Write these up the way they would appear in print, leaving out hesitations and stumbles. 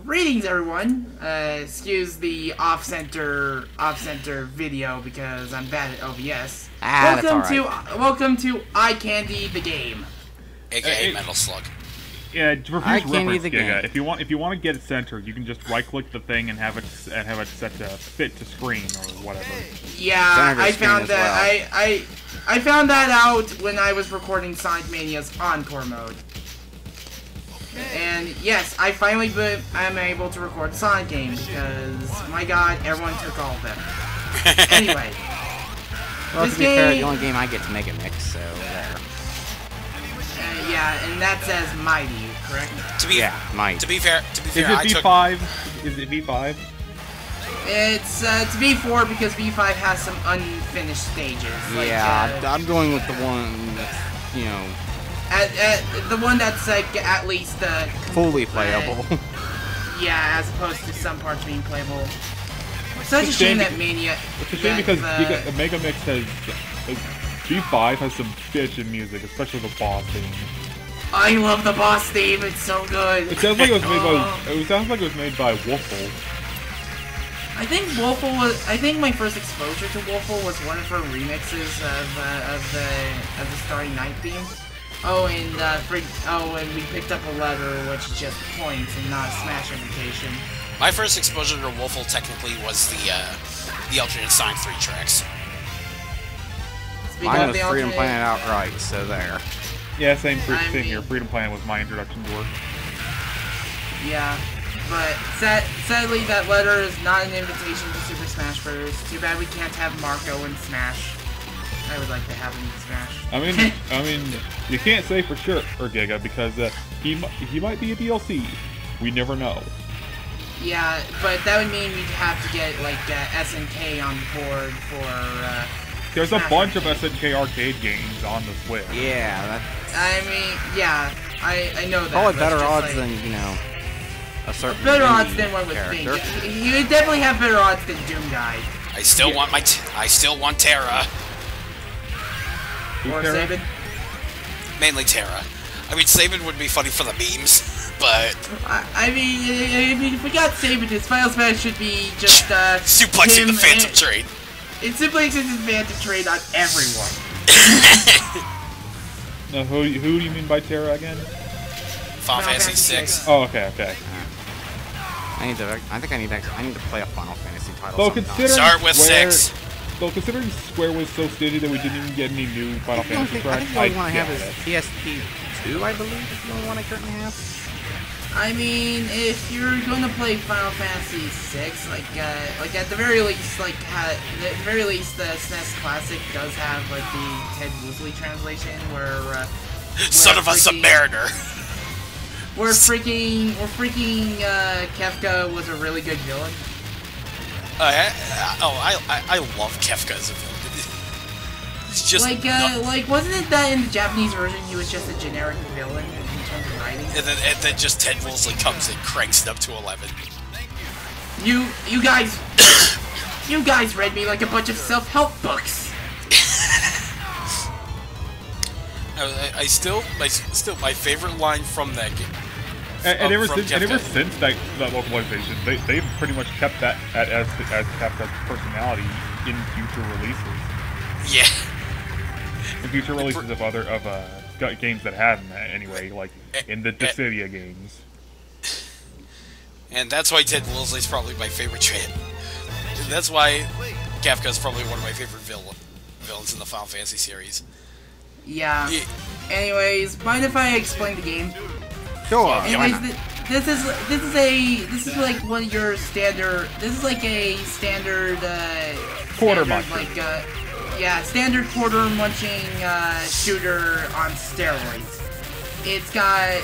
Greetings, everyone. Excuse the off-center video because I'm bad at OBS. Welcome to Eye Candy the game, aka Metal Slug. Yeah, refuse reference Giga. If you want to get it centered, you can just right-click the thing and have it set to fit to screen or whatever. Yeah, I found that. Well. I found that out when I was recording Sonic Mania's Encore mode. And yes, I finally am able to record Sonic games because, my god, everyone took all of them. Anyway. Well, to be fair, the only game I get to make a mix, so there. Yeah, and that says Mighty, correct? Mighty. To be fair, is it V5? Is it V5? It's V4 because V5 has some unfinished stages. Yeah, I'm going with the one that's, you know... the one that's like at least fully playable. Yeah, as opposed to some parts being playable. Such a shame that Mania. It's a shame because Mega Mix has G5 has some bitchin' music, especially the boss theme. I love the boss theme. It's so good. It sounds like it was made by. It sounds like it was made by Wolfle. I think my first exposure to Wolfle was one of her remixes of the Starry Night theme. And we picked up a letter which is just points and not a Smash invitation. My first exposure to Wolfle technically was the alternate Sonic 3 tracks. Mine was Freedom Planet outright, so there. Yeah, same here. Freedom Planet was my introduction to her. Yeah, but sadly that letter is not an invitation to Super Smash Bros. Too bad we can't have Marco in Smash. I would like to have him in Smash. I mean, you can't say for sure, Giga, because he might be a DLC. We never know. Yeah, but that would mean we'd have to get like SNK on board for. There's a bunch of SNK arcade games on the Switch. Yeah, I mean, yeah, I know that. Probably better odds than a certain. Better odds than one would think. He would definitely have better odds than Doom Guy. I still want Terra. Or Sabin? Mainly Terra. I mean, Sabin would be funny for the memes, but... I mean, if we got Sabin, his Final Smash should be just, suplexing the Phantom Train. It suplexes his Phantom Train on everyone. Who do you mean by Terra again? Final Fantasy VI. Oh, okay. I think I need to play a Final Fantasy title. Start with 6. So considering Square was so steady that we didn't even get any new Final Fantasy tracks, I think the only one I have is PSP2, I believe, is the only one I currently have. I mean, if you're going to play Final Fantasy VI, like at the very least, the SNES Classic does have like the Ted Woosley translation where son of a Submariner. Where freaking Kefka was a really good villain. I love Kefka as a villain. It's just like wasn't it that in the Japanese version he was just a generic villain in terms of writing? And then just Ted Woolsey comes and cranks it up to 11. You guys read me like a bunch of self-help books. My favorite line from that game. And ever since that localization, they've pretty much kept that as Kefka's personality in future releases. Yeah. In future releases of games that have that anyway, like in the Dissidia games. And that's why Ted Woolsey's probably my favorite trade. That's why Kefka's probably one of my favorite villains in the Final Fantasy series. Yeah. Anyways, mind if I explain the game? Sure. Anyways, this is like one of your standard. This is like a standard quarter muncher. Standard quarter munching shooter on steroids. It's got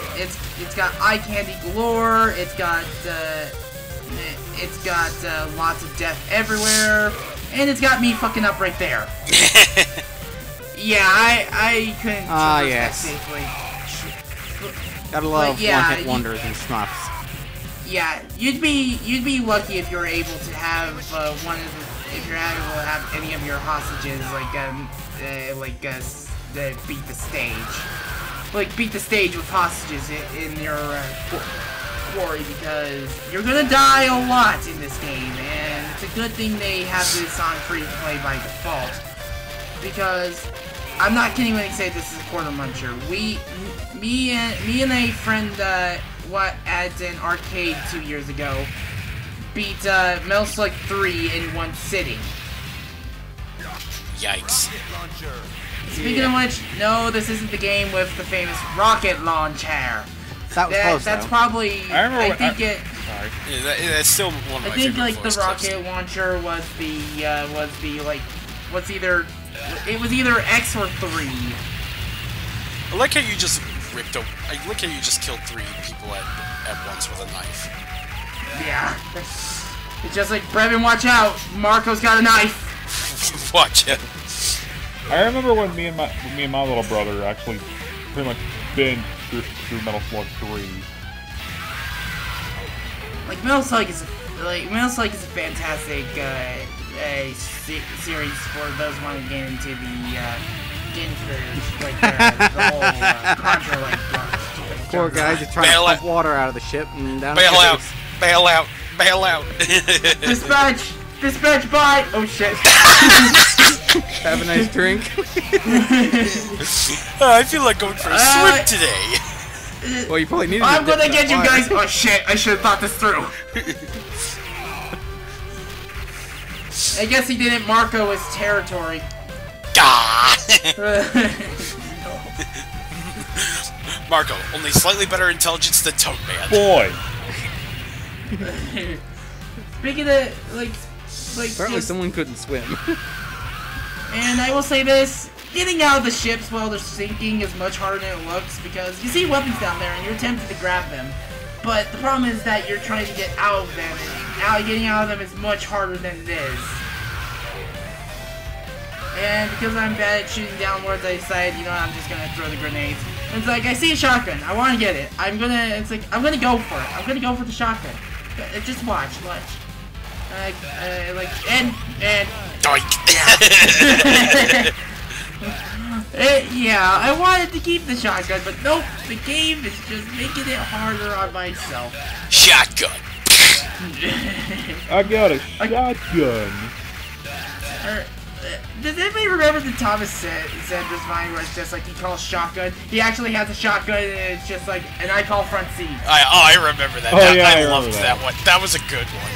eye candy galore. It's got lots of death everywhere, and it's got me fucking up right there. Yeah, I couldn't traverse that safely. Gotta love one-hit wonders and snuffs. Yeah, you'd be lucky if you're able to have if you're able to have any of your hostages beat the stage. Like beat the stage with hostages in your quarry because you're gonna die a lot in this game, and it's a good thing they have this on free play by default. Because I'm not kidding when I say this is a quarter muncher. Me and a friend at an arcade 2 years ago beat Metal Slug 3 in one sitting. Yikes. Speaking of which, no, this isn't the game with the famous rocket launcher. That was close, That's though. probably. I think Yeah, that's still one of my favorite like the voice clips. rocket launcher was either X or 3. I like how you just ripped up. I like how you just killed 3 people at once with a knife. Yeah. It's just like, Brevin, watch out! Marco's got a knife! Watch it. I remember when me and my little brother actually pretty much binged through Metal Slug 3. Like, Metal Slug is a fantastic series for those wanting to get into the whole Contra Poor guy just trying to pump water out of the ship and down. Bail out! Bail out! Bail out! Dispatch! Dispatch by! Oh shit. Have a nice drink. I feel like going for a swim today. Well, you probably needed I'm gonna get you guys! Oh shit, I should have thought this through. I guess he didn't. Marco his territory. Gah! Marco, only slightly better intelligence than Toad Man. Boy! Speaking of, like Apparently someone couldn't swim. and I will say this, getting out of the ships while they're sinking is much harder than it looks, because you see weapons down there and you're tempted to grab them, but the problem is that you're trying to get out of them, and getting out of them is much harder than it is. And because I'm bad at shooting downwards, I decided, you know what, I'm just gonna throw the grenades. And it's like, I see a shotgun, I wanna get it. I'm gonna go for it. I'm gonna go for the shotgun. Just watch. Doink! Yeah, I wanted to keep the shotgun, but nope, the game is just making it harder on myself. Shotgun! I got a shotgun! Does anybody remember the Thomas Sanders line where it's just like he calls shotgun? He actually has a shotgun and it's just like, and I call front seat. I remember that. Oh, I yeah, I loved remember that one. That was a good one.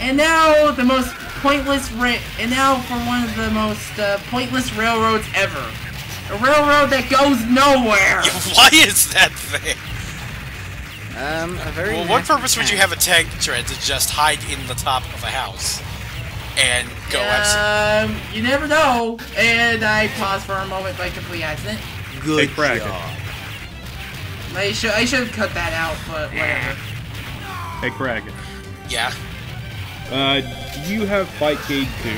And now the most pointless and now for one of the most pointless railroads ever. A railroad that goes nowhere. Why is that thing? A very. Well, what purpose would you have a tank tread to just hide in the top of a house and go have some? You never know. And I paused for a moment by complete accident. Good Kreg. job. I should have cut that out, but whatever. Hey, Kreg. Yeah. Do you have Fight Cade 2?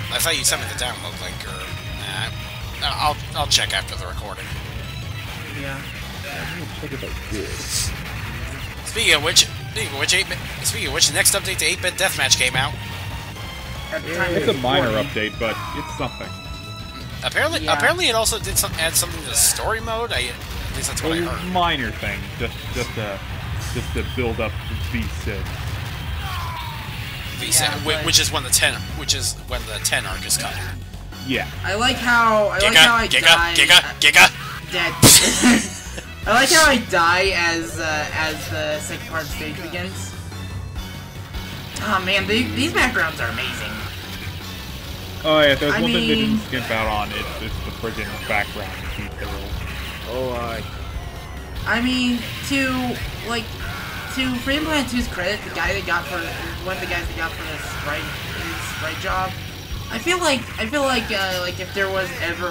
I thought you sent me the download link, or I'll check after the recording. Yeah. Check if I did. Speaking of which, the next update to 8-Bit Deathmatch came out. It's a minor update, but it's something. Apparently, it also did add something to the story mode. At least that's what I heard. Minor thing, just to build up V6. Which is when the 10 arc is coming. Yeah. I like how I die. Giga. Dead. I like how I die as the second part of the stage begins. Oh man, these backgrounds are amazing. Oh yeah, there's one thing they didn't skimp out on. It's the friggin' background detail. Oh, I mean, to Freedom Planet 2's credit, one of the guys that got for his sprite job, I feel like if there was ever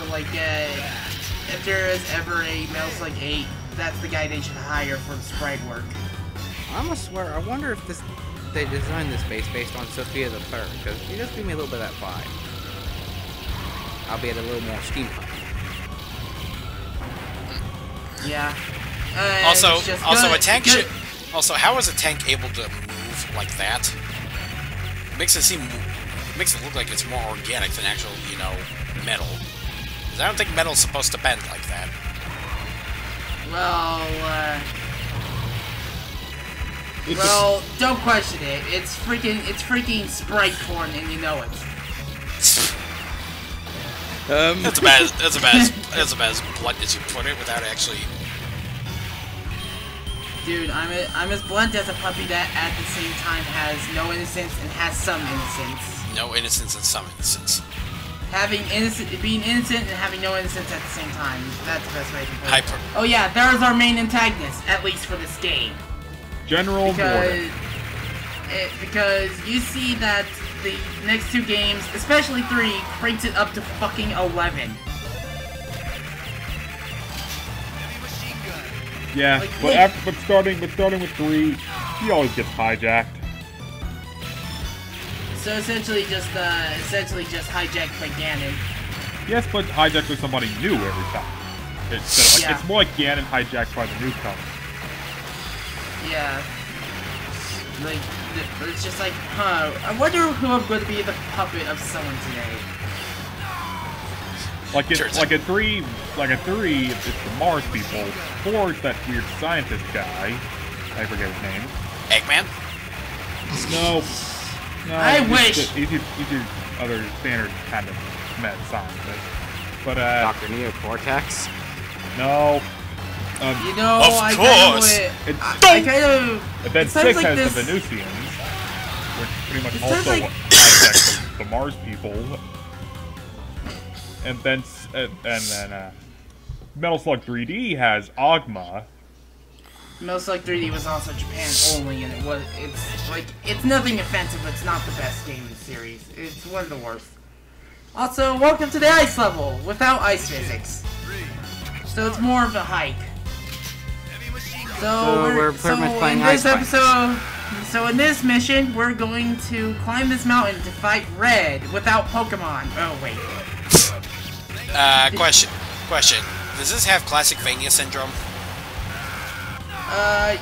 a Metal Slug 8, that's the guy they should hire for the sprite work. I must swear, I wonder if they designed this base based on Sophia the Third, because she just gave me a little bit of that vibe. Albeit a little more steampunk. Yeah. Also, a tank should. Also, how is a tank able to move like that? Makes it look like it's more organic than actual, metal. 'Cause I don't think metal's supposed to bend like that. Well, don't question it. It's freaking sprite porn, and you know it. That's about as blunt as you put it without actually. Dude, I'm as blunt as a puppy that at the same time has no innocence and has some innocence. No innocence and some innocence. Being innocent and having no innocence at the same time. That's the best way to put it. Oh yeah, there's our main antagonist, at least for this game. General Gordon. Because you see that the next two games, especially 3, cranks it up to fucking 11. Yeah, like, but starting with 3, he always gets hijacked. So essentially just hijacked by Ganon. Yes, but hijacked with somebody new every time. It's more like Ganon hijacked by the newcomer. Yeah. Like, it's just like, huh, I wonder who I'm going to be the puppet of someone today. Like at 3, it's the Mars people. 4, it's that weird scientist guy. I forget his name. Eggman? No, I wish! He's your other standard kind of mad scientist. But, Dr. Neocortex? No. You know, of course! I kind of... And then 6 like has this... the Venusians, which pretty much also hijack the Mars people. And then Metal Slug 3D has Ogma. Metal Slug 3D was also Japan only, and it's nothing offensive, but it's not the best game in the series. It's one of the worst. Also, welcome to the ice level, without ice physics. So it's more of a hike. So we're pretty much playing ice So in this mission, we're going to climb this mountain to fight Red without Pokemon. Oh wait. Question. Does this have classic Vania syndrome?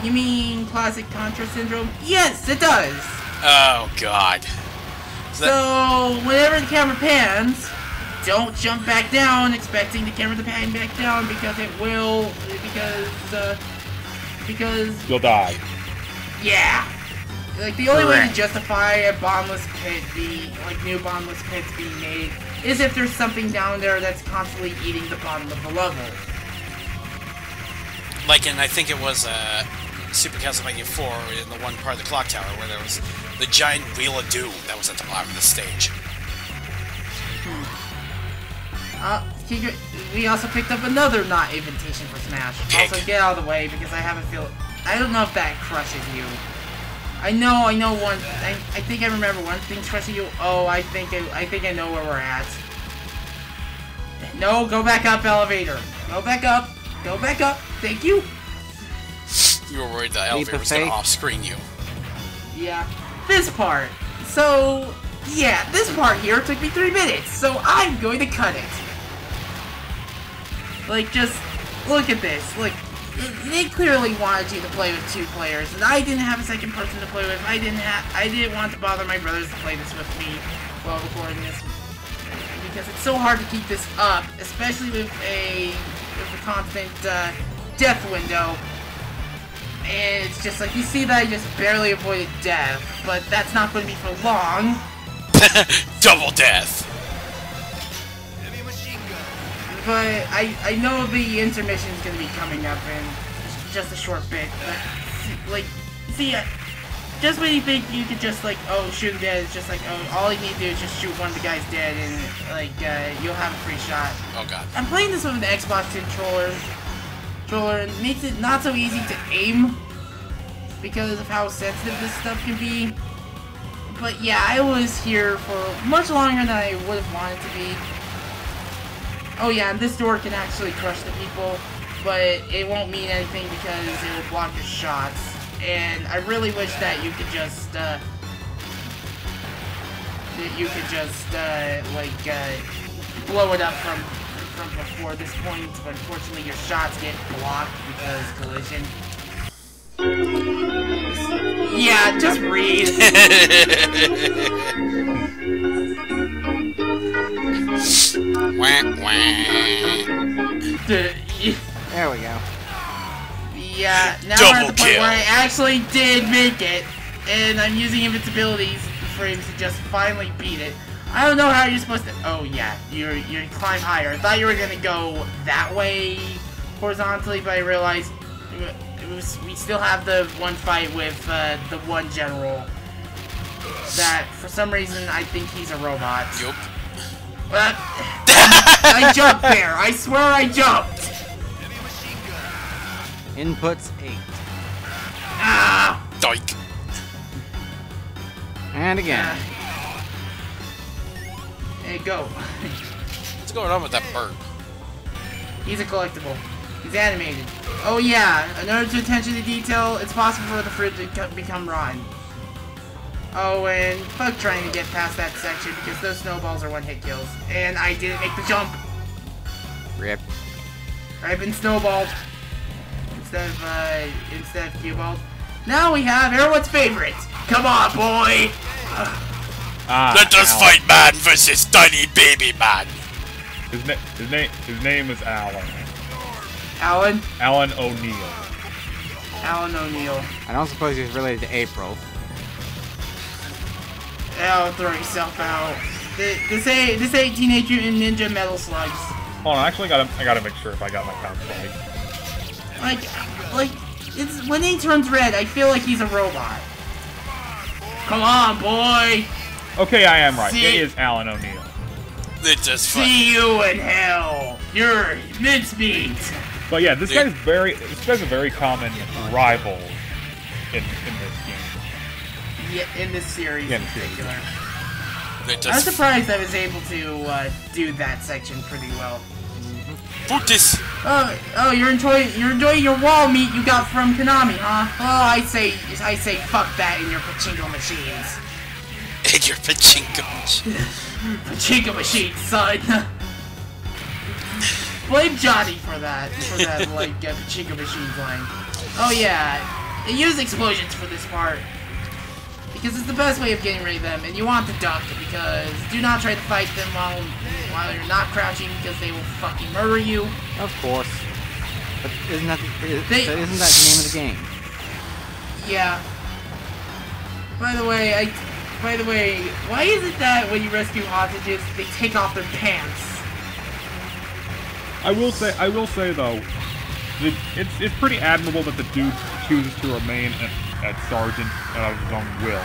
You mean classic Contra syndrome? Yes, it does! Oh, God. So, whenever the camera pans, don't jump back down expecting the camera to pan back down because it will, because... You'll die. Yeah! Like, the only way to justify a bombless pit new bombless pits being made is if there's something down there that's constantly eating the bottom of the level. Like in, I think it was, Super Castlevania 4, in the one part of the clock tower where there was the giant Wheel of Doom that was at the bottom of the stage. We also picked up another not invitation for Smash. Pig. Also, get out of the way because I have a feel. I don't know if that crushes you. I know one. I think I remember one thing crushing you. Oh, I think I know where we're at. No, go back up, elevator. Go back up. Go back up. Thank you. You were worried the elevator was going to off-screen you. Yeah. This part. So, yeah, this part here took me 3 minutes, so I'm going to cut it. Like, just look at this. Look, they clearly wanted you to play with 2 players, and I didn't have a second person to play with. I didn't want to bother my brothers to play this with me while recording this, because it's so hard to keep this up, especially with a constant death window. And it's just like, you see that I just barely avoided death, but that's not going to be for long. Double death! But I know the intermission is going to be coming up in just a short bit. But, just when you think you could just, like, oh, shoot him dead, it's just like, oh, all you need to do is just shoot one of the guys dead, and, like, you'll have a free shot. Oh, God. I'm playing this with an Xbox controller, and it makes it not so easy to aim because of how sensitive this stuff can be. But yeah, I was here for much longer than I would have wanted to be. Oh yeah, and this door can actually crush the people, but it won't mean anything because it will block your shots. And I really wish that you could just, blow it up from before this point, but unfortunately your shots get blocked because collision. Yeah, just read. There we go. Yeah, now we're at the point where I actually did make it, and I'm using invincibility frames to just finally beat it. I don't know how you're supposed to. Oh yeah, you climb higher. I thought you were gonna go that way horizontally, but I realized we still have the one fight with the one general. That for some reason I think he's a robot. Yup. I jumped there. I swear I jumped. Inputs 8. Ah! Doink. And again. Hey, go. What's going on with that bird? He's a collectible. He's animated. Oh yeah, another to attention to detail, it's possible for the fruit to become rotten. Oh, and fuck trying to get past that section because those snowballs are one-hit kills. And I didn't make the jump. Rip. I've been snowballed. Instead of cue-balled. Now we have everyone's favorite. Come on, boy! Let us fight man versus tiny baby man. His name is Alan. Alan? Alan O'Neill. Alan O'Neill. I don't suppose he's related to April. Oh, throw yourself out. This ain't Teenage Mutant Ninja Metal Slugs. Hold on, actually, I gotta make sure if I got my count right. Like, it's when he turns red, I feel like he's a robot. Come on, boy. Okay, I am right. It is Alan O'Neill. See you in hell. You're mincemeat. But yeah, this guy's a very common rival in this game. Yeah, in this series in particular. I'm surprised I was able to do that section pretty well. Focus. Oh, you're enjoying your wall meat you got from Konami, huh? Oh, I say fuck that in your pachinko machines. In your pachinko machines. Pachinko machines, son. Blame Johnny for that like pachinko machines line. Oh yeah, they use explosions for this part. Because it's the best way of getting rid of them, and you want to duck, because do not try to fight them while you're not crouching, because they will fucking murder you. Of course. But isn't that the name of the game? Yeah. By the way, why is it that when you rescue hostages, they take off their pants? I will say though, it's pretty admirable that the dude chooses to remain at Sergeant out of his own will,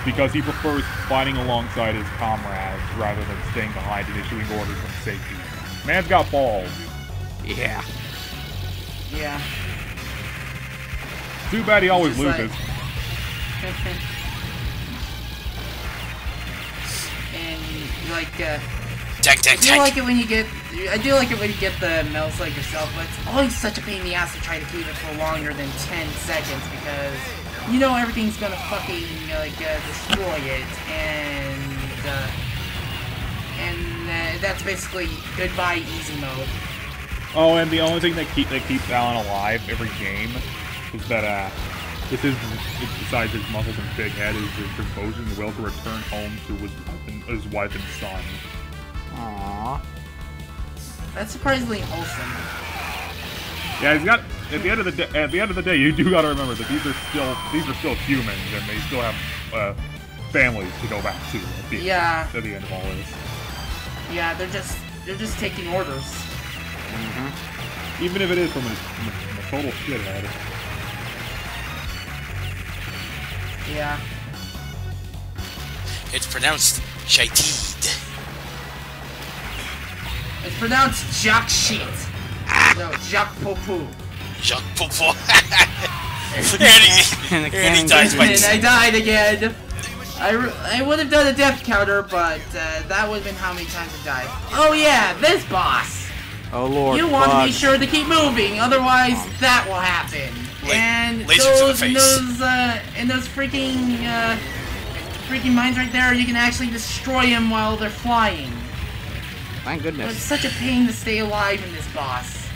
because he prefers fighting alongside his comrades rather than staying behind and issuing orders from safety. Man's got balls. Yeah. Yeah. Too bad he always loses. And like, tank. I do like it when you get the Metal Slug yourself, but it's always such a pain in the ass to try to keep it for longer than 10 seconds because you know everything's gonna fucking destroy it, and that's basically goodbye easy mode. Oh, and the only thing that keeps Alan alive every game is that besides his muscles and big head, is his devotion and will to return home to his wife and son. Aww. That's surprisingly wholesome. Yeah, he's got. At the end of the day, you do gotta remember that these are still humans, and they still have families to go back to at the end of all this. Yeah, they're just taking orders. Mm-hmm. Even if it is from a total shithead. Yeah. It's pronounced Shaitid. It's pronounced Jacques Shit. No, Jacques Poupou. Jacques Poupou. and he dies by and I died again. I would have done a death counter, but that would have been how many times I died. Oh yeah, this boss. Oh lord. You want to be sure to keep moving, otherwise that will happen. And those freaking mines right there, you can actually destroy them while they're flying. Thank goodness. It's such a pain to stay alive in this boss.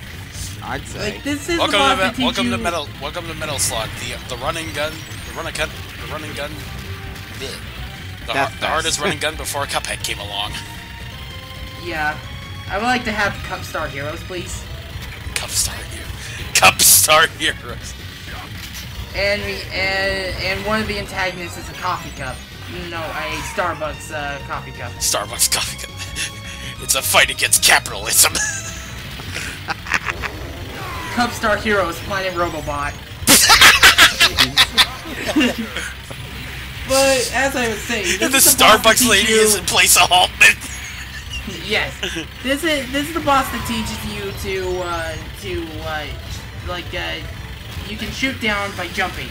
I'd say. Like, this is welcome to Metal Slug, the running gun, the running gun. The hardest running gun before Cuphead came along. Yeah. I would like to have Cup Star Heroes, please. Cup Star Heroes. Cup Star Heroes. And one of the antagonists is a coffee cup. No, a Starbucks coffee cup. Starbucks coffee cup. It's a fight against capitalism. Cup Star Heroes, Planet Robobot. But as I was saying, the Starbucks lady is in place of Haltman. Yes, this is the boss that teaches you you can shoot down by jumping,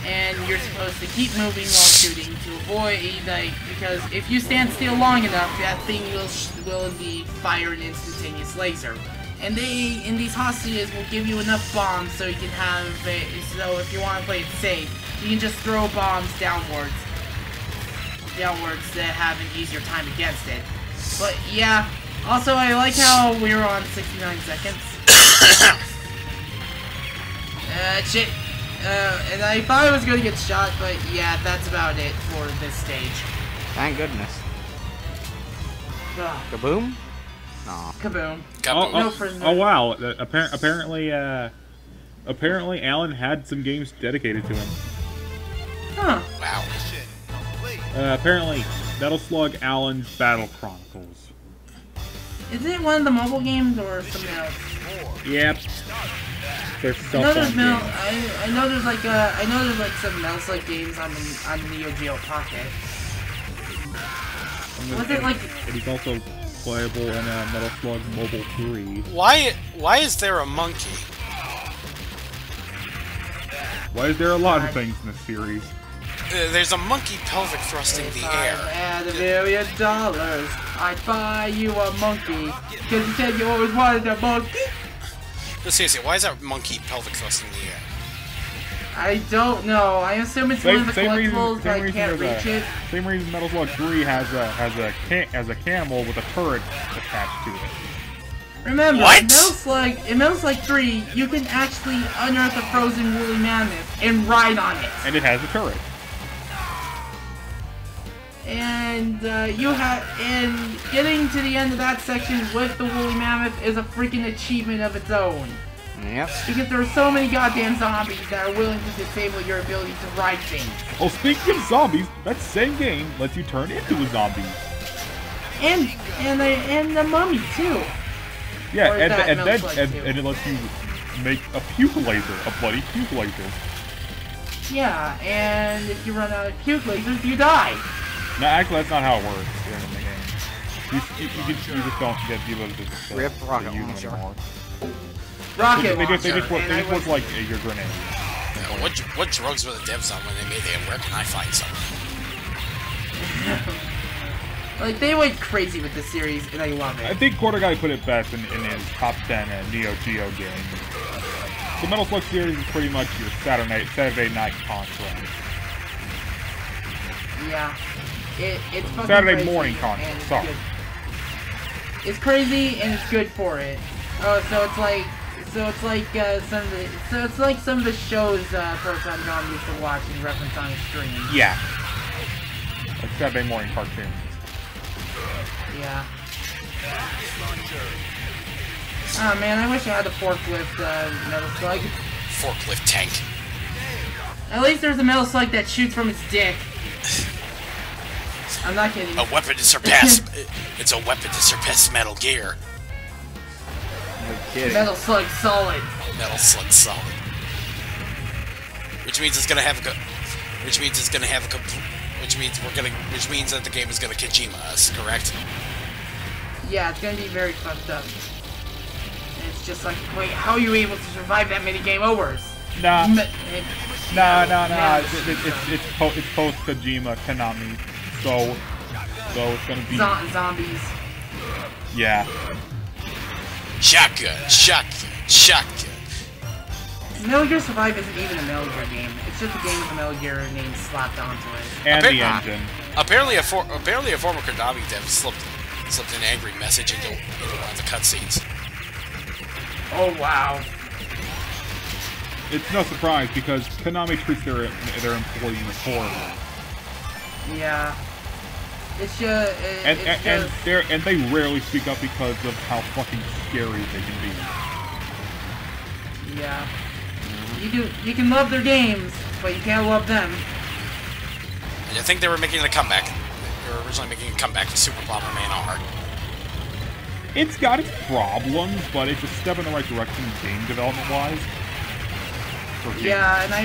and you're supposed to keep moving while shooting to avoid because if you stand still long enough, that thing will indeed fire an instantaneous laser. And these hostages will give you enough bombs so you can have so if you want to play it safe, you can just throw bombs downwards that have an easier time against it. But yeah, also I like how we were on 69 seconds. Shit. And I thought I was gonna get shot, but yeah, that's about it for this stage. Thank goodness. Ugh. Kaboom? No. Kaboom. Oh wow! Apparently, Alan had some games dedicated to him. Huh. Wow. Apparently, Metal Slug Alan's Battle Chronicles. Is it one of the mobile games or something else? Yep. There's cell phone games. I know there's like some Metal Slug games on the Neo Geo Pocket. Was it like? It is also playable in Metal Slug Mobile 3. Why is there a monkey? Why is there a lot of things in this series? There's a monkey pelvic thrusting the air. If I had $1 million, I'd buy you a monkey. Because you said you always wanted a monkey. But seriously, why is that monkey pelvic thrusting the air? I don't know. I assume it's one of the collectibles, but I can't reach it. Same reason Metal Slug 3 has a camel with a turret attached to it. Remember, what? in Metal Slug 3, you can actually unearth a frozen woolly mammoth and ride on it. And it has a turret. And and getting to the end of that section with the woolly mammoth is a freaking achievement of its own. Yep. Because there are so many goddamn zombies that are willing to disable your ability to ride things. Oh, speaking of zombies, that same game lets you turn into a zombie. And the mummy too. Yeah, and it lets you make a puke laser, a bloody puke laser. Yeah, and if you run out of puke lasers, you die. No, actually, that's not how it works in the game. You just don't get the ability to Rip rocket use them launcher. anymore. Rocket They launcher. just work like your grenade. What drugs were the devs on when they made them? Where can I find some? Like, they went crazy with this series, and I love it. I think Quarter Guy put it best in his top 10 Neo Geo games. The Metal Slug series is pretty much your Saturday night Contra. Yeah. It's fucking Saturday crazy, morning Contra, and it's sorry. good. It's crazy, and it's good for it. Oh, so it's like some of the shows Proton John used to watch and reference on his stream. Yeah. Like Saturday morning cartoons. Yeah. Oh man, I wish I had the forklift Metal Slug. Forklift tank. At least there's a Metal Slug that shoots from its dick. I'm not kidding. A weapon to surpass. It's a weapon to surpass Metal Gear. No kidding. Metal Slug Solid. Metal Slug Solid. Which means it's gonna have a. Which means it's gonna have a. Which means that the game is gonna Kojima us, correct? Yeah, it's gonna be very fucked up. And it's just like, wait, how are you able to survive that many game overs? Nah. No. It's post Kojima Konami, so it's gonna be zombies. Yeah. Shotgun. Metal Gear Survive isn't even a Metal Gear game. It's just a game with a Metal Gear name slapped onto it. And the engine. Apparently a former Konami dev slipped an angry message into one of the cutscenes. Oh wow. It's no surprise because Konami treats their employees horribly. Yeah. It's just and they rarely speak up because of how fucking scary they can be. Yeah. You can love their games, but you can't love them. I think they were making a comeback. They were originally making a comeback to Super Bomberman R. It's got its problems, but it's a step in the right direction game development-wise. Yeah, and I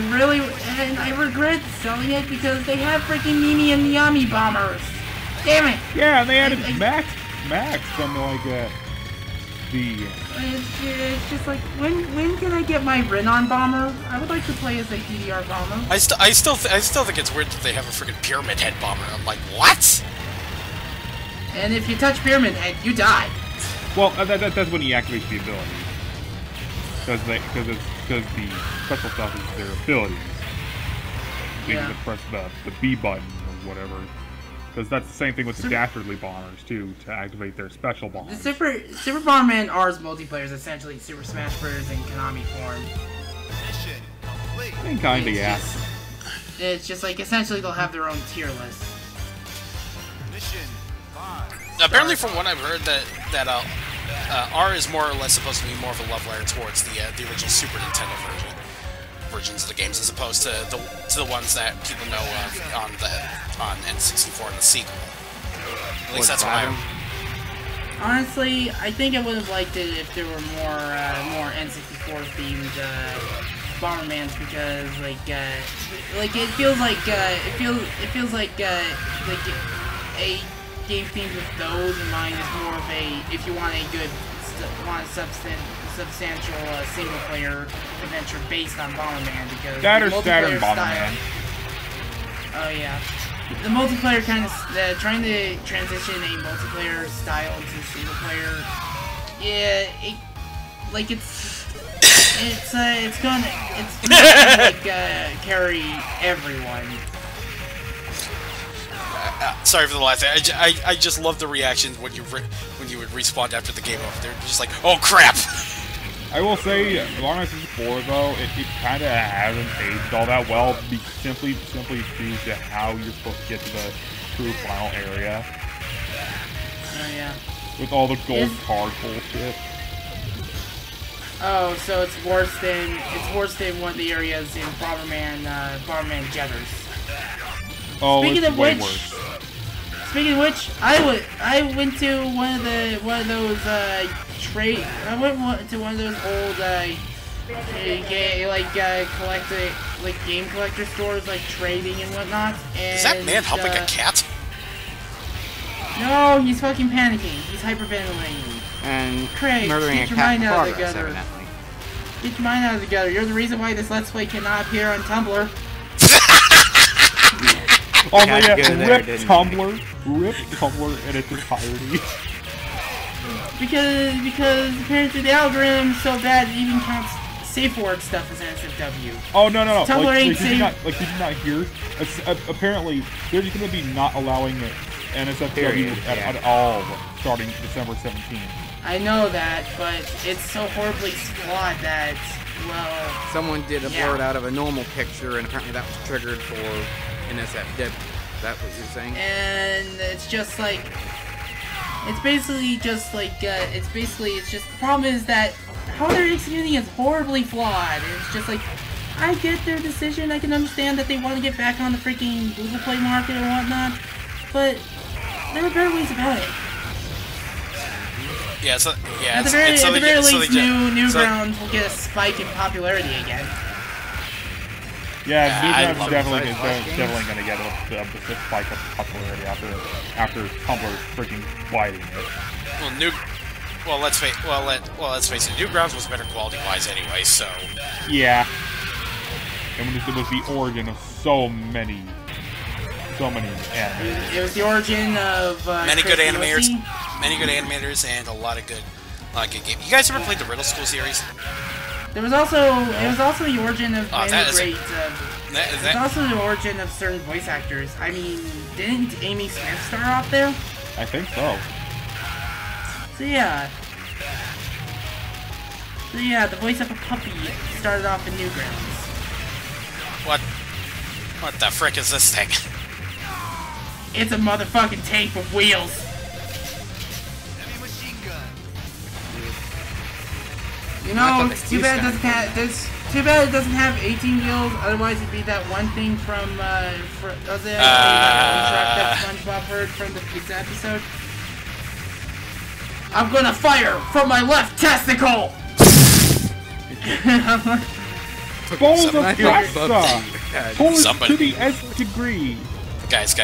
regret selling it because they have freaking Mimi and Yami bombers. Damn it! Yeah, and they added Max from like the. It's just like when can I get my Renon bomber? I would like to play as a DDR bomber. I still think it's weird that they have a freaking Pyramid Head bomber. I'm like, what? And if you touch Pyramid Head, you die. Well, that's when he activates the ability. Because the special stuff is their abilities. You need to press the B button or whatever. Because that's the same thing with the Dastardly Bombers, too, to activate their special bombers. The Super Bomberman R's multiplayer is essentially Super Smash Bros. In Konami form. I mean, kinda, yeah. It's just like, essentially they'll have their own tier list. Apparently, from what I've heard, that R is more or less supposed to be more of a love letter towards the original Super Nintendo versions of the games, as opposed to the ones that people know of on N64 and the sequel. At least that's what I. Honestly, I think I would have liked it if there were more N64 themed Bombermans, because like it feels like a game themed with those in mind is more of a, if you want a good, substantial single player adventure based on Bomberman, because Saturn Bomberman. Oh yeah, the multiplayer kind of trying to transition a multiplayer style into single player. Yeah, it's gonna like carry everyone. Sorry for the last thing. I just love the reactions when you would respawn after the game over. They're just like, oh crap! I will say, Long 64 though, it kind of hasn't aged all that well, simply due to how you're supposed to get to the true final area. Oh yeah. With all the gold card bullshit. Oh, so it's worse than one of the areas in Bomberman Jetters. Oh, Speaking of which, I went to one of those old game collector stores, like trading and whatnot. And, is that man humping a cat? No, he's fucking panicking. He's hyperventilating. And Kreg, murdering get a your cat mind in out of the progress, gutter. evidently. Get your mind out of the gutter. You're the reason why this Let's Play cannot appear on Tumblr. Oh yeah, rip Tumblr in its entirety. Because apparently the algorithm is so bad it even counts safe word stuff as NSFW. Oh no. Tumblr ain't did you not hear? Apparently, they're just going to be not allowing it NSFW at all starting December 17th. I know that, but it's so horribly flawed that, well... Someone did a blur out of a normal picture, and apparently that was triggered for NSFW. Is that what you're saying? And it's just like... It's just the problem is that how they're executing is horribly flawed. And it's just like, I get their decision, I can understand that they want to get back on the freaking Google Play market and whatnot, but there are better ways about it. Yeah, at the very least, Newgrounds will get a spike in popularity again. Yeah, Newgrounds definitely going to get a spike of popularity after Tumblr freaking biting it. Well, let's face it. Newgrounds was better quality-wise anyway, so. Yeah, and it was the origin of so many animators. It was the origin of many good animators, and a lot of good games. You guys ever played the Riddle School series? It was also the origin of also the origin of certain voice actors. I mean, didn't Amy Smith start off there? I think so. So yeah, the voice of a puppy started off in Newgrounds. What the frick is this thing? It's a motherfucking tank with wheels. You know, it's too bad it doesn't have. Too bad it doesn't have 18 gills. Otherwise, it'd be that one thing from was it that SpongeBob heard from the pizza episode? I'm gonna fire from my left testicle. Balls of pasta! Pull it to the nth degree! Guys.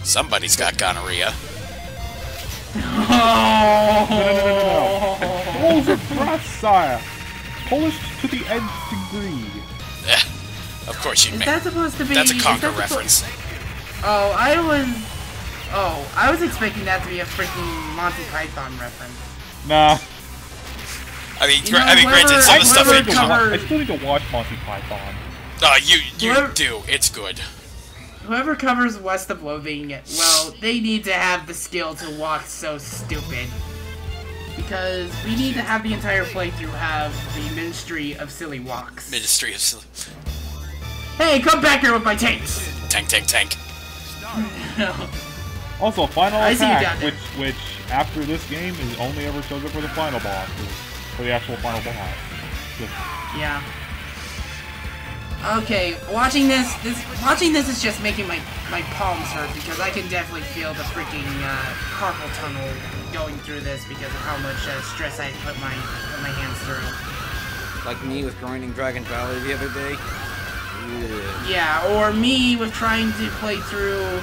Somebody's got gonorrhea. No. Balls of pasta! Polished to the nth degree. Of course you may. Is that supposed to be... That's a Conquer reference. Oh, I was expecting that to be a freaking Monty Python reference. Nah. I mean, granted, some of the stuff ain't I still need to watch Monty Python. You do. It's good. Whoever covers West of Loathing, well, they need to have the skill to walk so stupid. Because we need to have the entire playthrough have the Ministry of Silly Walks. Ministry of Silly... Hey, come back here with my tanks! Tank. Also, final attack, which after this game is only ever shows up for the final boss, for the actual final boss. Yeah. Okay, watching this is just making my palms hurt because I can definitely feel the freaking carpal tunnel going through this because of how much stress I put my hands through. Like me with grinding Dragon Valley the other day. Yeah, or me with trying to play through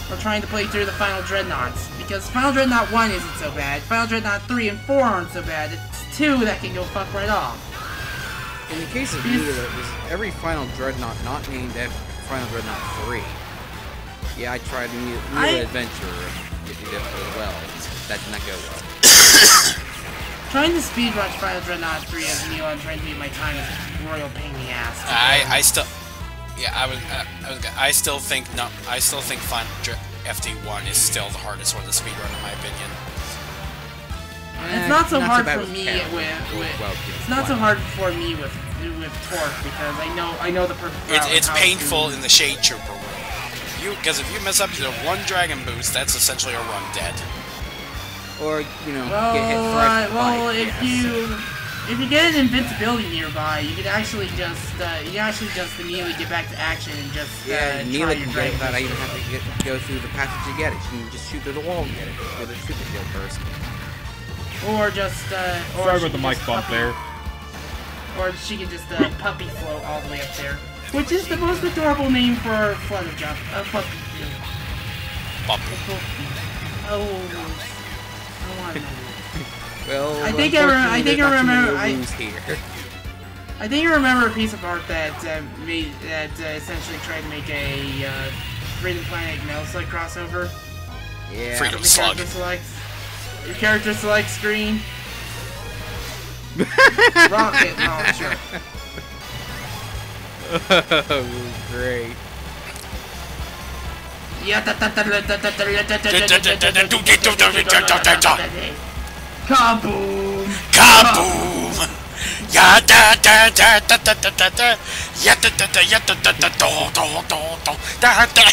the Final Dreadnoughts because Final Dreadnought 1 isn't so bad. Final Dreadnought 3 and 4 aren't so bad. It's 2 that can go fuck right off. In the case of me, every Final Dreadnought not named Final Dreadnought 3. Yeah, I tried Mule Adventure if you did as well. That did not go well. Trying to speedrun Final Dreadnought 3 as Neo and trying to beat my time is a royal pain in the ass. I still think Final FD1 is still the hardest one to speedrun in my opinion. It's not so hard for me it's not so hard for me with Torque because I know the perfect route. It's painful in the Shade Trooper room. Because if you mess up either one Dragon Boost, that's essentially a run dead. Or get hit twice. If you get an invincibility nearby, you can actually just immediately get back to action and just try your Dragon without I even have to go through the passage to get it. You can just shoot through the wall and get it with a super shield first. Or just sorry about the mic bump there. Or she can just puppy float all the way up there, which is the most adorable name for Flutter Jump. Puppy. Oh. Well, I think I remember a piece of art that essentially tried to make a Freedom Planet MetalVolt crossover. Yeah. Freedom Slug. Your character select screen. Rocket launcher. Oh, great. Kaboom! Kaboom! Ya da da da da da da da da. Ya da da da ya da da da do da da.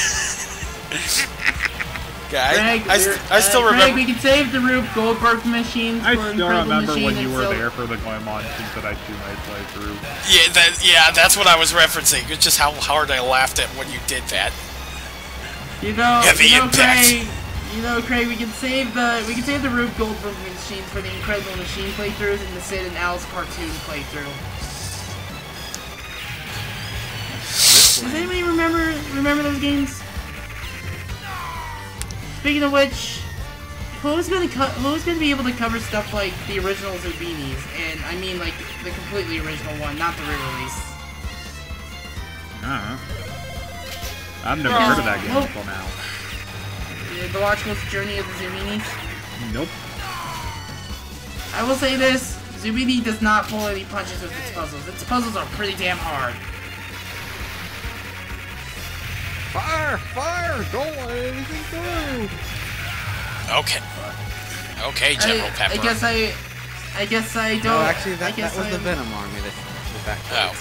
Craig, I still remember. Craig, we can save the Rube Goldberg machines. I still remember when you were there for the Goemon things that I play through. Yeah, that's what I was referencing. It's just how hard I laughed at when you did that. Heavy impact. Craig, we can save the Rube Goldberg machines for the Incredible Machine playthroughs and the Sid and Al's cartoon playthrough. Does anybody remember those games? Speaking of which, who's gonna be able to cover stuff like the original Zubinis? And I mean like the completely original one, not the re-release. I've never heard of that game until now. The Logical Journey of the Zubinis? Nope. I will say this, Zubini does not pull any punches with its puzzles. Its puzzles are pretty damn hard. Fire! Fire! Don't let anything through! Okay, General Pepper. I guess I don't... No, actually, that was the Venom army that was back there. Oh.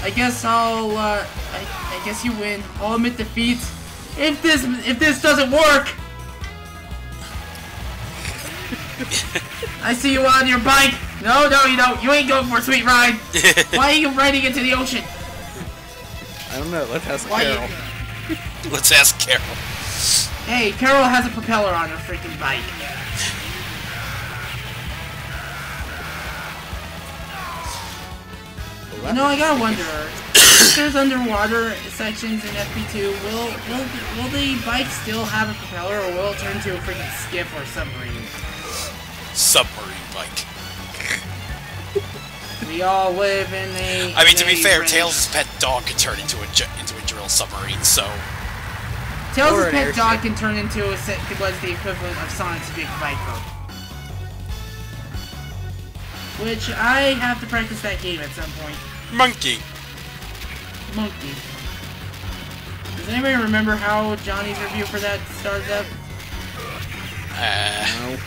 I guess I guess you win. I'll admit defeat. If this doesn't work! I see you on your bike. No, you don't. You ain't going for a sweet ride. Why are you riding into the ocean? I don't know. Let's ask Why Carol. Let's ask Carol. Hey, Carol has a propeller on her freaking bike. You know, I gotta wonder, if there's underwater sections in FP2, will the bike still have a propeller, or will it turn to a freaking skiff or submarine? Submarine bike. We all live in a... I mean, to be fair, Tails' pet dog can turn into a drill submarine, so... Tails' pet dog can turn into what's the equivalent of Sonic's big Viper. Which, I have to practice that game at some point. Monkey. Does anybody remember how Johnny's review for that started up? No.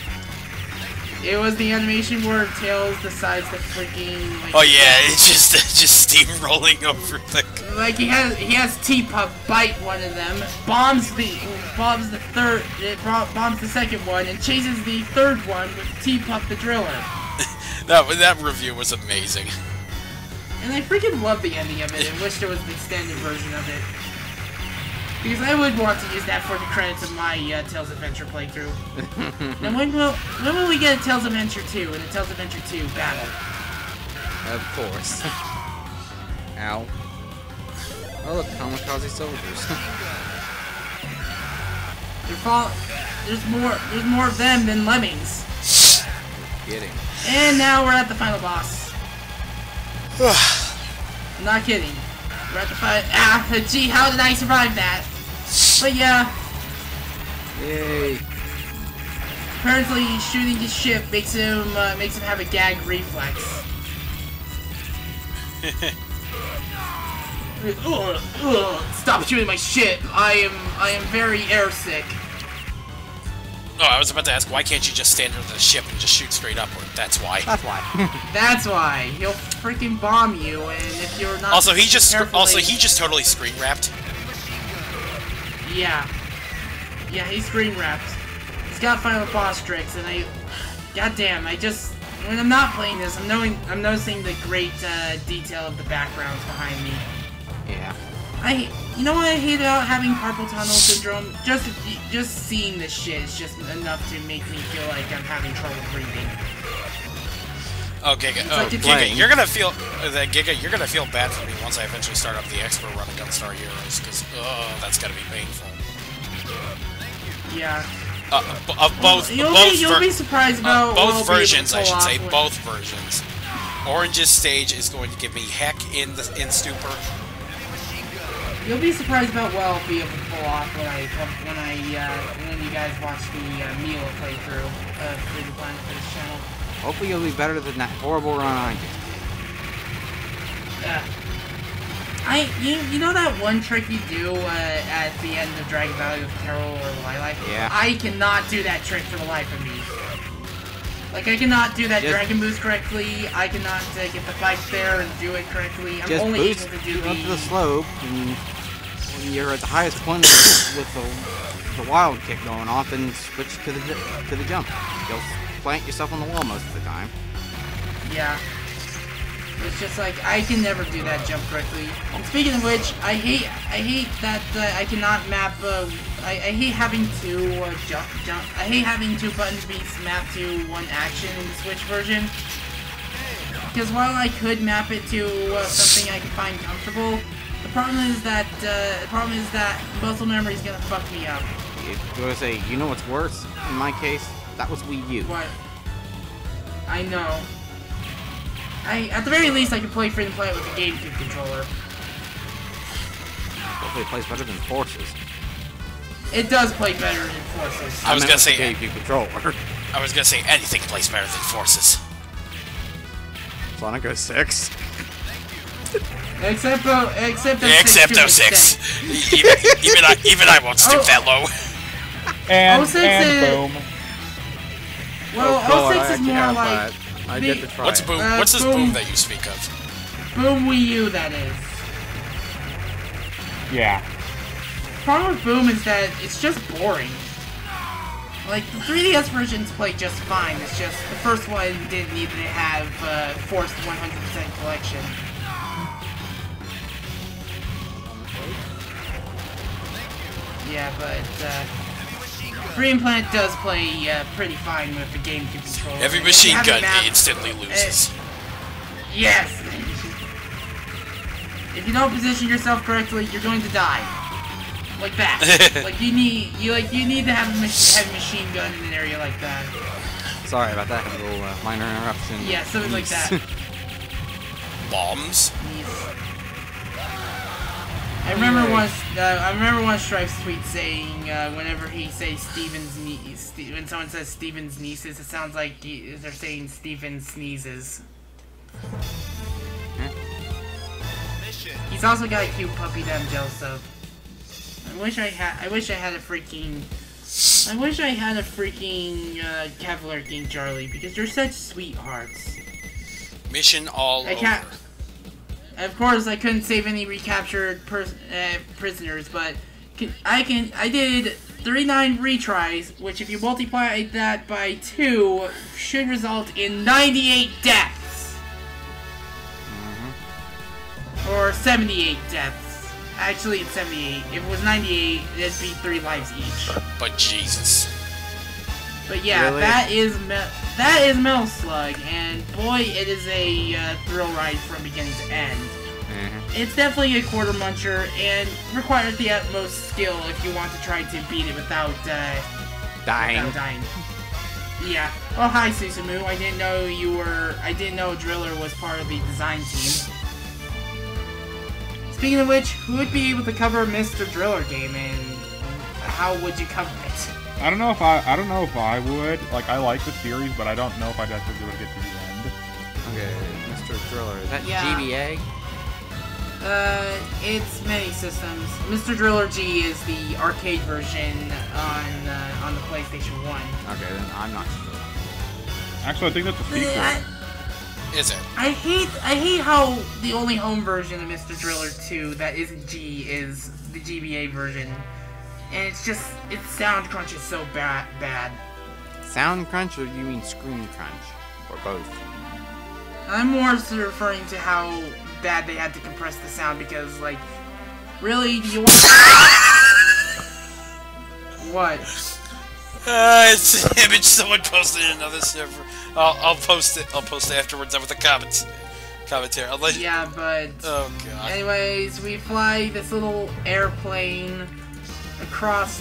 It was the animation where Tails decides to freaking... Like, oh yeah, it's just steamrolling over the... Like, he has T-Pup bite one of them, bombs the second one, and chases the third one with T-Pup the driller. That review was amazing. And I freaking love the ending of it and wish there was an extended version of it. Because I would want to use that for the credits of my Tails Adventure playthrough. Now when will we get a Tails Adventure 2 and a Tails Adventure 2 battle? Of course. Ow. Oh look, kamikaze soldiers. There's more of them than lemmings. Kidding. And now we're at the final boss. I'm not kidding. We're at the final... gee, how did I survive that? But yeah. Yay. Apparently, shooting his ship makes him have a gag reflex. Stop shooting my ship! I am very airsick. Oh, I was about to ask, why can't you just stand under the ship and just shoot straight upward? That's why. That's why. That's why. He'll freaking bomb you, and if you're not... Also, he just totally screen wrapped. Yeah. Yeah, he's screen wrapped. He's got final boss tricks, and goddamn, when I'm not playing this, I'm noticing the great detail of the backgrounds behind me. Yeah. You know what I hate about having carpal tunnel syndrome? Just seeing this shit is just enough to make me feel like I'm having trouble breathing. Okay, Giga, you're gonna feel bad for me once I eventually start up the expert run of Gunstar Heroes, because that's gotta be painful. Yeah. You'll be surprised about both versions, I should say, both versions. Orange's stage is going to give me heck in stupor. You'll be surprised about what I'll be able to pull off when you guys watch the Mila playthrough of Free to Planet for this channel. Hopefully you'll be better than that horrible run I did. You know that one trick you do at the end of Dragon Valley with Carol or Lilac? Yeah. I cannot do that trick for the life of me. Like, I cannot do that Dragon Boost correctly, I cannot get the bike there and do it correctly. I'm only able to do up the slope, and when you're at the highest point with the wild kick going off, and switch to the jump. You'll plant yourself on the wall most of the time. Yeah. It's just like, I can never do that jump correctly. And speaking of which, I hate that I cannot map, I hate having two I hate having two buttons be mapped to one action in the Switch version. Because while I could map it to something I can find comfortable, the problem is that muscle memory is gonna fuck me up. I was gonna say, you know what's worse? In my case, that was Wii U. What? I know. At the very least, I could play Free to Play with a GameCube controller. Hopefully it plays better than Forces. It does play better than Forces. I was gonna say GameCube controller. I was gonna say anything plays better than Forces. Sonic 06. Except 06. Even I won't stoop that low. And 06 boom. Well, cool, 06 is more like... I get to try What's it. boom? What's this boom that you speak of? Boom Wii U, that is. Yeah. The problem with Boom is that it's just boring. Like, the 3DS versions play just fine. It's just the first one didn't need to have forced 100% collection. Yeah, but Free Implant does play pretty fine with the GameCube controller. Every machine gun instantly loses. Yes! If you don't position yourself correctly, you're going to die. Like that. Like you need to have a heavy machine gun in an area like that. Sorry about that. A little minor interruption. Yeah, something like that. Bombs. I remember one Strife's tweet saying whenever he says when someone says Steven's nieces, it sounds like they're saying Steven sneezes. He's also got a cute puppy that I'm jealous of. I wish I had a freaking Cavalier King Charlie, because they're such sweethearts. Mission all over. Of course, I couldn't save any recaptured prisoners, but I did 39 retries, which if you multiply that by 2, should result in 98 deaths. Or 78 deaths. Actually, it's 78. If it was 98, it'd be 3 lives each. But Jesus. But yeah, really? that is Metal Slug, and boy, it is a thrill ride from beginning to end. It's definitely a quarter muncher, and requires the utmost skill if you want to try to beat it without dying. Yeah. Oh, hi, Susumu. I didn't know Driller was part of the design team. Speaking of which, who would be able to cover a Mr. Driller game, and how would you cover it? I don't know if I would. Like, I like the series, but I don't know if I'd actually be able to get to the end. Okay, Mr. Driller. Is that Yeah. GBA? It's many systems. Mr. Driller G is the arcade version on the PlayStation 1. Okay, then I'm not sure. Actually, I think that's a sequel. Is it? I hate how the only home version of Mr. Driller 2 that isn't G is the GBA version. And it's just, its sound crunch is so bad. Sound crunch, or you mean screen crunch? Or both? I'm more referring to how bad they had to compress the sound, because, like, really, do you want What? It's an image someone posted in another server. I'll post it. I'll post it afterwards with the commentary. I'll let you... Yeah, but... Oh, God. Anyways, we fly this little airplane across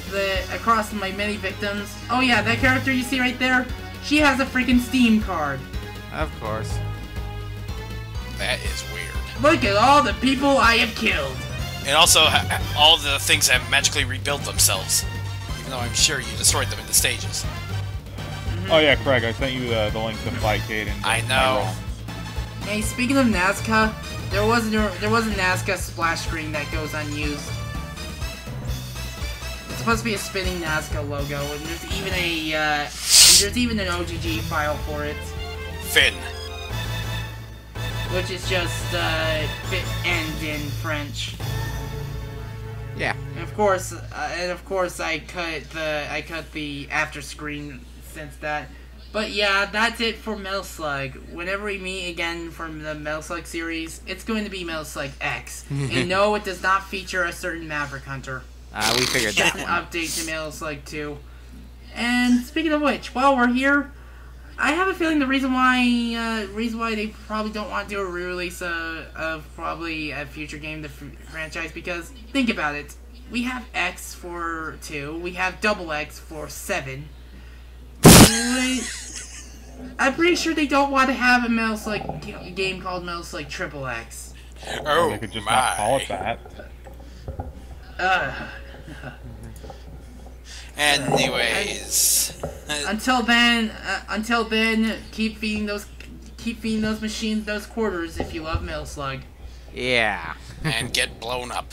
my many victims. Oh yeah, that character you see right there, she has a freaking Steam card. Of course. That is weird. Look at all the people I have killed. And also, all the things have magically rebuilt themselves. Even though I'm sure you destroyed them in the stages. Oh yeah, Kreg, I sent you the link to fight Caden. I know. Hey, speaking of Nazca, there was a Nazca splash screen that goes unused. It's supposed to be a spinning Nazca logo, and there's even an OGG file for it. Finn. Which is just fit end in French. Yeah. And of course, I cut the after screen since that. But yeah, that's it for Metal Slug. Whenever we meet again from the Metal Slug series, it's going to be Metal Slug X. And no, it does not feature a certain Maverick Hunter. We figured that Just an one. update to Metal Slug 2. And speaking of which, while we're here, I have a feeling the reason why they probably don't want to do a re-release of probably a future game, the franchise, because think about it. We have X for 2, we have Double X for 7. I'm pretty sure they don't want to have a Metal Slug game called Metal Slug Triple X. Oh, they could just not call it that. Anyways, until then, keep feeding those machines those quarters if you love Metal Slug. Yeah. and get blown up.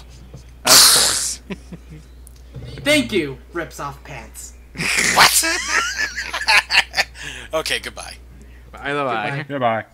Of course. Thank you, rips off pants. What? Okay, goodbye. Bye bye. Goodbye.